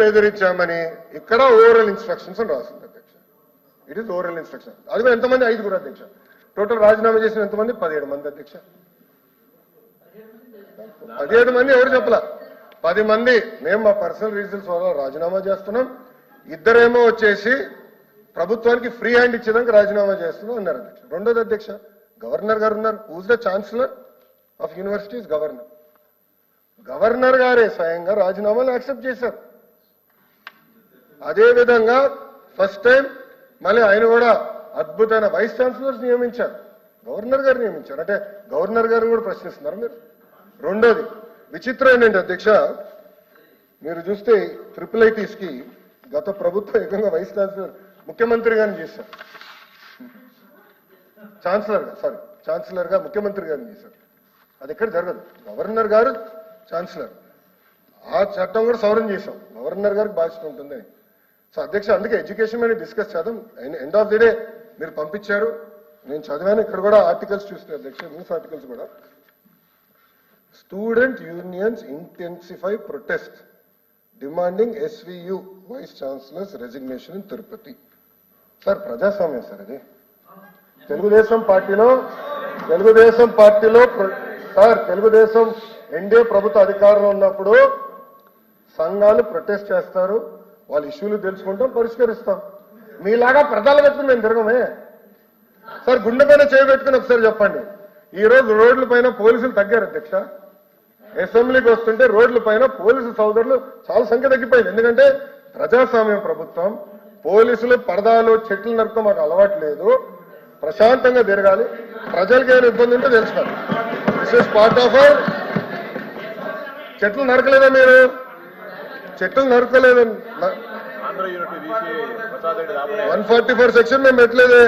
బెదిరించామని ఇక్కడ oral instructions అని రాసింది అధ్యక్ష. It is oral instruction. అది ఎంతమంది? 5 అధ్యక్ష. టోటల్ రాజీనామా చేసిన ఎంతమంది? 17 మంది అధ్యక్ష. 17 మంది ఎవరు చెప్పలా, 10 మంది మేము మా పర్సనల్ రీజన్స్ వల్ల రాజీనామా చేస్తున్నాం, ఇద్దరేమో వచ్చేసి ప్రభుత్వానికి ఫ్రీ హ్యాండ్ ఇచ్చేదానికి రాజీనామా చేస్తున్నాం అన్నారు అధ్యక్ష. రెండోది అధ్యక్ష, గవర్నర్ గారు ఉన్నారు. Who's the chancellor of universities? Governor. Governor గారే స్వయంగా రాజీనామాలు యాక్సెప్ట్ చేశారు. అదేవిధంగా ఫస్ట్ టైం మళ్ళీ ఆయన కూడా అద్భుతమైన వైస్ ఛాన్సలర్స్ నియమించారు, గవర్నర్ గారు నియమించారు. అంటే గవర్నర్ గారిని కూడా ప్రశ్నిస్తున్నారు మీరు. రెండోది విచిత్రం ఏంటంటే అధ్యక్ష, మీరు చూస్తే IIITs కి గత ప్రభుత్వం ఏకంగా వైస్ ఛాన్సలర్ ముఖ్యమంత్రి గారిని చేశారు, ఛాన్సలర్ గా ముఖ్యమంత్రి గారిని చేశారు. అది ఎక్కడ జరగదు. గవర్నర్ గారు ఛాన్సలర్. ఆ చట్టం కూడా సవరణ చేశాం, గవర్నర్ గారికి బాధ్యత ఉంటుందని. సో అధ్యక్ష, అందుకే ఎడ్యుకేషన్ మీద డిస్కస్ చేద్దాం. ఎండ్ ఆఫ్ ది డే మీరు పంపించారు, నేను చదివాను. ఇక్కడ కూడా ఆర్టికల్స్ చూస్తే అధ్యక్ష, న్యూస్ ఆర్టికల్స్ కూడా, student unions intensify protest demanding SVU vice chancellors resignation in Tirupati. Sir ప్రజాస్వామ్యం సార్ ఇది. తెలుగుదేశం పార్టీలో సార్, తెలుగుదేశం ఎన్డీఏ ప్రభుత్వ అధికారంలో ఉన్నప్పుడు సంఘాలు ప్రొటెస్ట్ చేస్తారు, వాళ్ళ ఇష్యూలు తెలుసుకుంటాం, పరిష్కరిస్తాం. మీలాగా ప్రజలు పెట్టుకుని మేము తిరగమే సార్. గుండె పైన చేయబెట్టుకుని ఒకసారి చెప్పండి, ఈ రోజు రోడ్ల పైన పోలీసులు తగ్గారు అధ్యక్ష. అసెంబ్లీకి వస్తుంటే రోడ్ల పైన పోలీసు సోదరులు చాలా సంఖ్య తగ్గిపోయింది. ఎందుకంటే ప్రజాస్వామ్యం ప్రభుత్వం, పోలీసులు పరదాలు చెట్లు నరకడం మాకు అలవాటు లేదు. ప్రశాంతంగా తిరగాలి, ప్రజలకి ఏమైనా ఇబ్బంది ఉంటే తెలుసుకోవాలి. This is part of our. చెట్లు నరకలేదా మీరు? చెట్లు నరకలేదు. 144 సెక్షన్ మేము పెట్టలేదే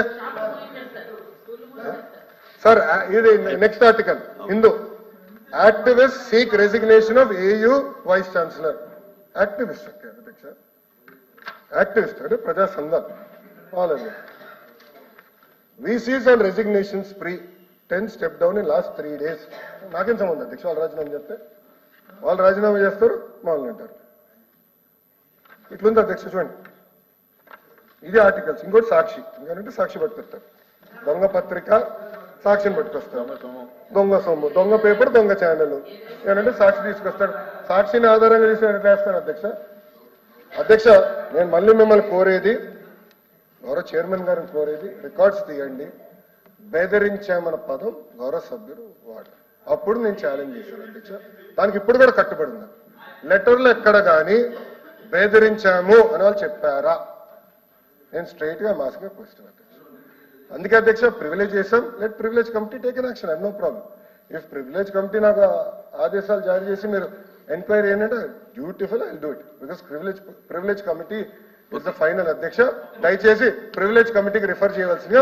సార్. ఇది next article, Hindu activist seek resignation of AU vice chancellor. Activist అధ్యక్ష, యాక్టివిస్ట్ అంటే ప్రజా సంఘాలు వాళ్ళని. VCs అండ్ రెసిగ్నేషన్స్ ప్రీ 10 step down in last 3 days. నాకేం సంబంధం అధ్యక్ష, వాళ్ళు రాజీనామా చేస్తే వాళ్ళు రాజీనామా చేస్తారు, వాళ్ళు అంటారు. ఇట్లుంది అధ్యక్ష చూడండి, ఇది ఆర్టికల్స్. ఇంకోటి సాక్షి, ఇంకంటే సాక్షి పట్టుకొస్తారు, దొంగ పత్రిక సాక్షిని పట్టుకొస్తారు, దొంగ సొమ్ము, దొంగ పేపర్, దొంగ ఛానల్. ఏంటంటే సాక్షి తీసుకొస్తాడు, సాక్షిని ఆధారంగా తీసి వేస్తాను అధ్యక్ష. అధ్యక్ష, నేను మళ్ళీ మిమ్మల్ని కోరేది, గౌరవ చైర్మన్ గారిని కోరేది, రికార్డ్స్ తీయండి. బెదిరించామన్న పదం గౌరవ సభ్యుడు వాడు, అప్పుడు నేను ఛాలెంజ్ చేశాను అధ్యక్ష. దానికి ఇప్పుడు కూడా కట్టుబడి ఉన్నాను. లెటర్లో ఎక్కడ కానీ బెదిరించాము అని వాళ్ళు చెప్పారా? నేను స్ట్రైట్ గా మాస్గా క్వశ్చన్ అధ్యక్ష. అందుకే అధ్యక్ష ప్రివిలేజ్ చేశాం. Let privilege committee take an action, I know problem. If privilege committee నాకు ఆదేశాలు జారీ చేసి మీరు ఎంక్వైరీ ఏంటంటే beautiful, I do it. Because privilege committee is the final అధ్యక్ష. దయచేసి ప్రివిలేజ్ కమిటీకి రిఫర్ చేయవలసింది.